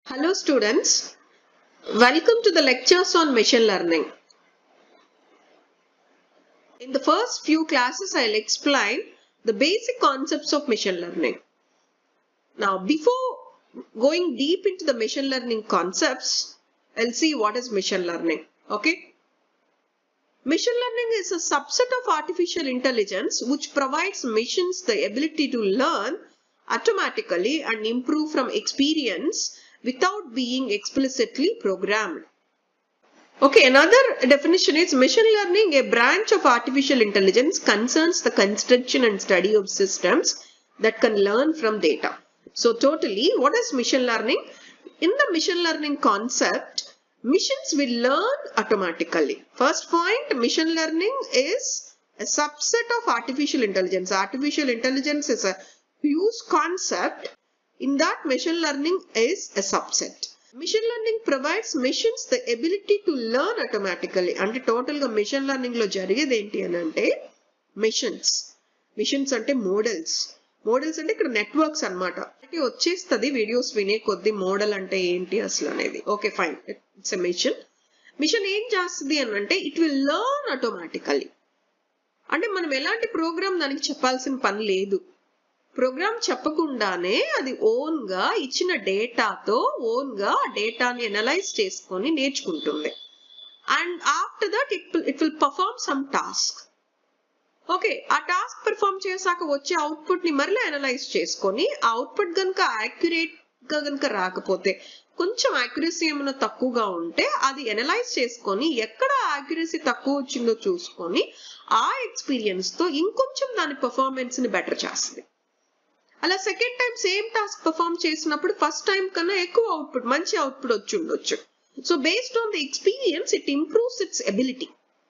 Hello students, welcome to the lectures on machine learning. In the first few classes, I'll explain the basic concepts of machine learning. Now, before going deep into the machine learning concepts, I'll see what is machine learning. Okay? Machine learning is a subset of artificial intelligence which provides machines the ability to learn automatically and improve from experience without being explicitly programmed. Okay, another definition is machine learning, a branch of artificial intelligence, concerns the construction and study of systems that can learn from data. So totally, what is machine learning? In the machine learning concept, machines will learn automatically. First point, machine learning is a subset of artificial intelligence. Artificial intelligence is a huge concept. In that, machine learning is a subset. Machine learning provides machines the ability to learn automatically. అంటే total గా machine learning లో జరిగేది ఏంటి అని అంటే machines అంటే models అంటే ఇక్కడ నెట్వర్క్స్ అన్నమాట. అంటే వచ్చేస్తుంది వీడియోస్ వినే కొద్ది మోడల్ అంటే ఏంటి అసలు అనేది. Okay fine, it's a machine ఏం చేస్తుంది అని అంటే ఇట్ విల్ లెర్న్ ఆటోమేటికలీ. అంటే మనం ఎలాంటి ప్రోగ్రామ్ దానికి చెప్పాల్సిన పని లేదు. ప్రోగ్రామ్ చెప్పకుండానే అది ఓన్ గా ఇచ్చిన డేటాతో ఓన్ గా డేటాని అనలైజ్ చేసుకొని నేర్చుకుంటుంది. And after that it will perform some task. Okay, ఆ టాస్క్ పర్ఫార్మ్ చేశాక వచ్చే అవుట్పుట్ ని మరలా అనలైజ్ చేసుకొని ఆ అవుట్పుట్ కనుక యాక్యురేట్ గా కనుక రాకపోతే, కొంచెం యాక్యురసీ ఏమైనా తక్కువగా ఉంటే అది అనలైజ్ చేసుకొని ఎక్కడ యాక్యురసీ తక్కువ వచ్చిందో చూసుకొని ఆ ఎక్స్పీరియన్స్ తో ఇంకొంచెం దాని పర్ఫార్మెన్స్ ని బెటర్ చేస్తుంది. అలా second time same task perform చేసినప్పుడు ఫస్ట్ టైం కన్నా ఎక్కువ అవుట్పుట్, మంచి అవుట్పుట్ వచ్చి ఉండొచ్చు. So based on the experience it improves its ability.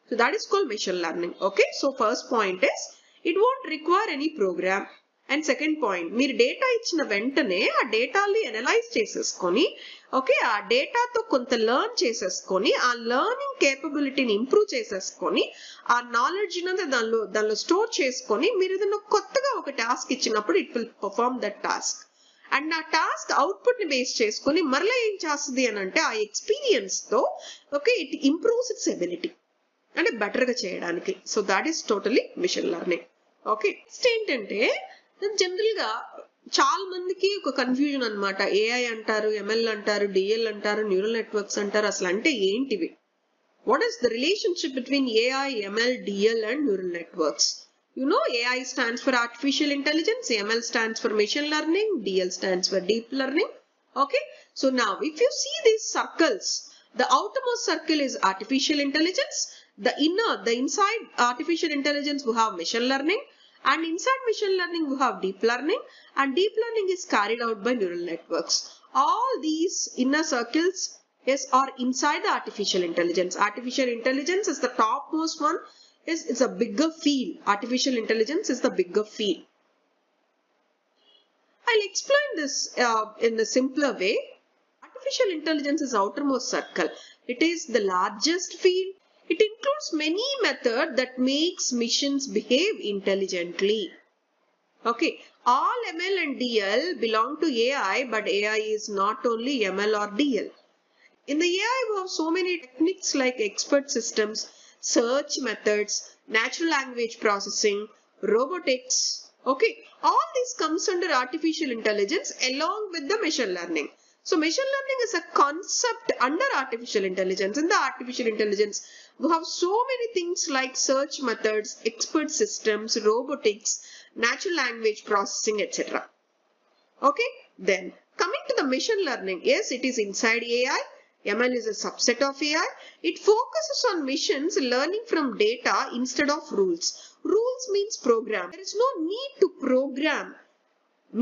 So that is called machine learning. Okay, so first point is it won't require any program. And second point, మీరు data ఇచ్చిన వెంటనే ఆ డేటాని analyse చేసేసుకొని, okay, ఆ డేటాతో కొంత learn చేసేసుకొని ఆ లెర్నింగ్ కేపబిలిటీని ఇంప్రూవ్ చేసేసుకొని ఆ నాలెడ్జ్ దానిలో స్టోర్ చేసుకొని మీరు ఏదైనా కొత్తగా ఒక టాస్క్ ఇచ్చినప్పుడు it will perform that task. And ఆ టాస్క్ అవుట్పుట్ ని బేస్ చేసుకొని మరలా ఏం చేస్తుంది అని అంటే ఆ ఎక్స్పీరియన్స్ తో okay it improves its ability అంటే బెటర్ గా చేయడానికి. So that is totally machine learning. Okay, next ఏంటంటే జనరల్ గా చాలా మందికి ఒక కన్ఫ్యూజన్ అన్నమాట. ఏఐ అంటారు, ఎంఎల్ అంటారు, డిఎల్ అంటారు, న్యూరల్ నెట్వర్క్స్ అంటారు. అసలు అంటే ఏంటివి? What is the relationship between AI, ML, DL and neural networks? You know, AI stands for artificial intelligence, ML stands for machine learning, DL stands for deep learning. Okay, so now if you see these circles, the outermost circle is artificial intelligence, the inside artificial intelligence we have machine learning, and inside machine learning we have deep learning, and deep learning is carried out by neural networks. All these inner circles are inside the artificial intelligence. Artificial intelligence is the topmost one. It's a bigger field. Artificial intelligence is the bigger field. I'll explain this in a simpler way. Artificial intelligence is outermost circle. It is the largest field. It includes many methods that makes machines behave intelligently. Okay, all ML and DL belong to AI, but AI is not only ML or DL. In the AI, we have so many techniques like expert systems, search methods, natural language processing, robotics. Okay, all this comes under artificial intelligence along with the machine learning. So machine learning is a concept under artificial intelligence. In the artificial intelligence, we have so many things like search methods, expert systems, robotics, natural language processing, etc. Okay, then coming to the machine learning, yes, it is inside AI. ML is a subset of AI. It focuses on machines learning from data instead of rules. Rules means program. There is no need to program.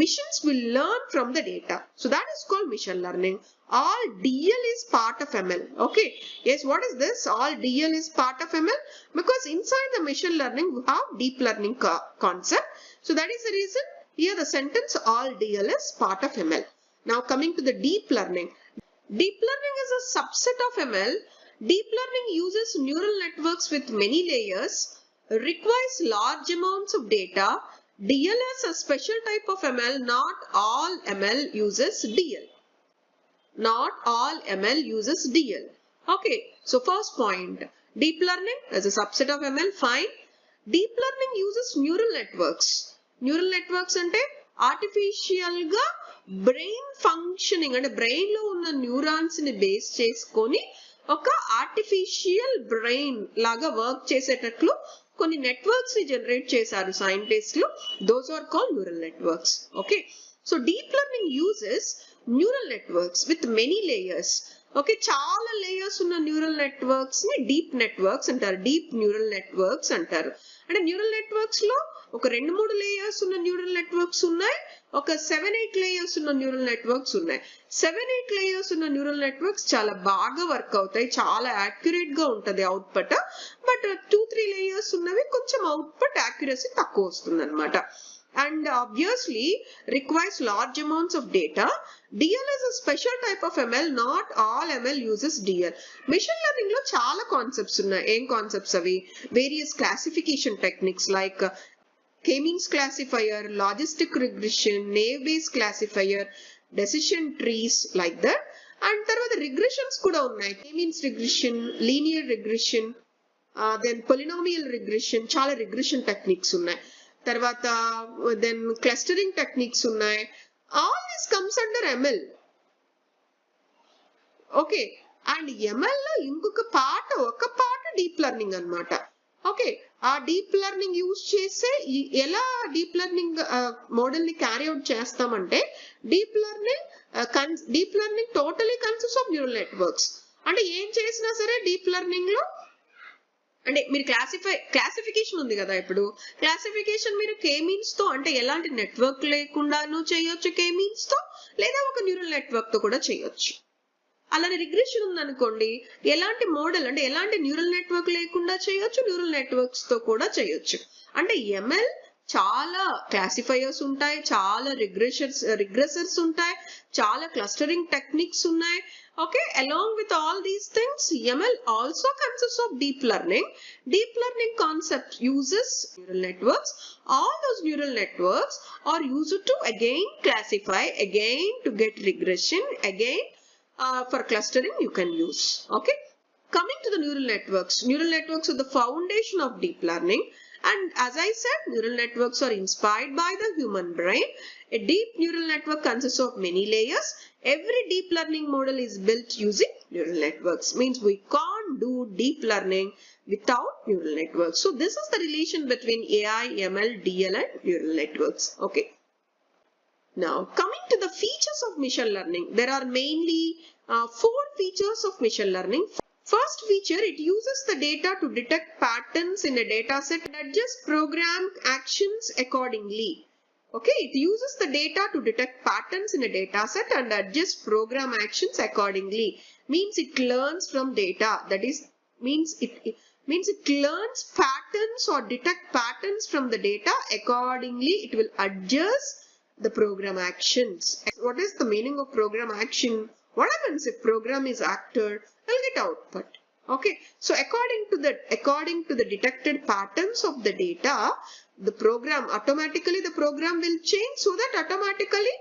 Machines will learn from the data. So that is called machine learning. All DL is part of ML. Okay. Yes, what is this? All DL is part of ML because inside the machine learning we have deep learning concept. So that is the reason here the sentence all DL is part of ML. Now coming to the deep learning. Deep learning is a subset of ML. Deep learning uses neural networks with many layers, requires large amounts of data. DL is a special type of ML. Not all ML uses DL. not all ML uses DL. Okay, so first point, deep learning as a subset of ML, fine. Deep learning uses neural networks. Neural networks ante artificial ga brain functioning ante brain lo unna neurons ni base cheskoni oka artificial brain laga work chesetatlu కొన్ని networks ని generate చేశారు సైంటిస్టులు. Those are called neural networks. Okay, so deep learning uses neural networks with many layers. Okay, చాలా layers ఉన్న neural networks ని deep networks అంటారు, deep neural networks అంటారు. అంటే న్యూరల్ నెట్వర్క్స్ లో ఒక 2-3 లేయర్స్ ఉన్న న్యూరల్ నెట్వర్క్స్ ఉన్నాయి, ఒక 7-8 లేయర్స్ ఉన్న న్యూరల్ నెట్వర్క్స్ ఉన్నాయి. 7-8 లేయర్స్ ఉన్న న్యూరల్ నెట్వర్క్స్ చాలా బాగా వర్క్ అవుతాయి, చాలా యాక్యురేట్ గా ఉంటది అవుట్పుట్. బట్ 2-3 లేయర్స్ ఉన్నవి కొంచెం అవుట్పుట్ యాక్యురసీ తక్కువ వస్తుంది అనమాట. And obviously requires large amounts of data. DL is a special type of ML. Not all ML uses DL. Machine learning lo chaala concepts unnai. Em concepts avi various classification techniques like k-means classifier, logistic regression, naive bayes classifier, decision trees, like that. And tarvata regressions kuda unnai. K-means regression, linear regression, then polynomial regression, chaala regression techniques unnai. తర్వాత then clustering techniques ఉన్నాయి. All this comes under ML. Okay, and ML లో ఇంకొక ఒక part deep learning అన్నమాట. Okay, ఆ deep learning use చేసే ఎలా deep learning model ని క్యారీ అవుట్ చేస్తామంటే deep learning totally consist of neural networks. అంటే ఏం చేసినా సరే డీప్ లెర్నింగ్ లో అంటే మీరు క్లాసిఫికేషన్ ఉంది కదా, ఇప్పుడు క్లాసిఫికేషన్ మీరు k-means తో అంటే ఎలాంటి నెట్వర్క్ లేకుండాను చేయొచ్చు, k-means తో లేదా ఒక న్యూరల్ నెట్వర్క్ తో కూడా చేయొచ్చు. అలానే రిగ్రెషన్ ఉందనుకోండి, ఎలాంటి మోడల్ అంటే ఎలాంటి న్యూరల్ నెట్వర్క్ లేకుండా చేయొచ్చు, న్యూరల్ నెట్వర్క్స్ తో కూడా చేయొచ్చు. అంటే ML చాలా క్లాసిఫైయర్స్ ఉంటాయి, చాలా రిగ్రెసర్స్ ఉంటాయి, చాలా క్లస్టరింగ్ టెక్నిక్స్ ఉన్నాయి. Okay, along with all these things, ML also consists of deep learning. Deep learning concept uses neural networks. All those neural networks are used to again classify, again to get regression, again for clustering you can use. Okay, coming to the neural networks are the foundation of deep learning. And as I said, neural networks are inspired by the human brain. A deep neural network consists of many layers. Every deep learning model is built using neural networks. Means we can't do deep learning without neural networks. So this is the relation between AI, ML, DL and neural networks. Okay. Now coming to the features of machine learning, there are mainly 4 features of machine learning. First feature, it uses the data to detect patterns in a data set and adjust program actions accordingly. Okay, it uses the data to detect patterns in a data set and adjust program actions accordingly. Means it learns from data. That is, means it learns patterns or detect patterns from the data. Accordingly, it will adjust the program actions. What is the meaning of program action? What happens if program is acted? We'll get output. Okay, so according to the detected patterns of the data, the program will change, so that automatically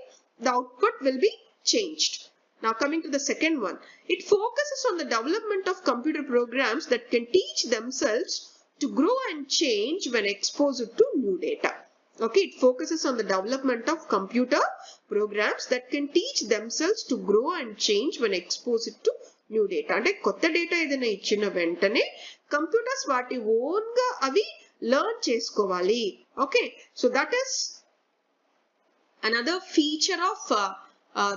the output will be changed. Now coming to the second one, it focuses on the development of computer programs that can teach themselves to grow and change when exposed to new data. Okay, it focuses on the development of computer programs that can teach themselves to grow and change when exposed to new data. అంటే కొత్త data ఏదైనా ఇచ్చిన వెంటనే computers వాటి own గా అవి learn చేసుకోవాలి. Okay, so that is another feature of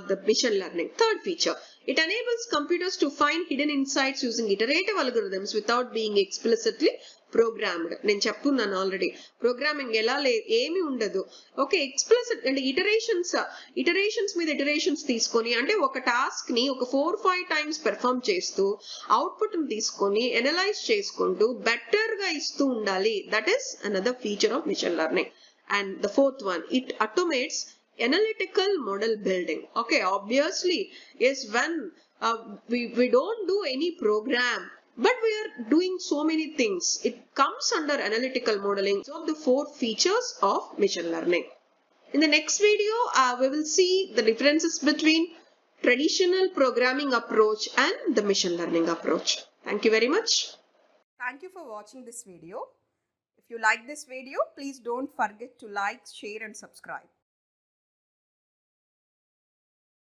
the machine learning. Third feature, it enables computers to find hidden insights using iterative algorithms without being explicitly programmed. నేను చెప్తున్నాను ఆల్రెడీ, ప్రోగ్రామింగ్ ఎలా ఏమి ఉండదు. Okay, explicit అంటే iterations మీద iterations తీసుకొని, అంటే ఒక టాస్క్ ని ఒక 4-5 టైమ్స్ పెర్ఫార్మ్ చేస్తూ అవుట్పుట్ ని తీసుకొని ఎనలైజ్ చేసుకుంటూ బెటర్ గా ఇస్తూ ఉండాలి. That is another feature of machine learning. And the fourth one, it automates analytical model building. Okay, obviously, yes, when we don't do any program, but we are doing so many things, it comes under analytical modeling. So the 4 features of machine learning. In the next video, we will see the differences between traditional programming approach and the machine learning approach. Thank you very much. Thank you for watching this video. If you like this video, please don't forget to like, share and subscribe.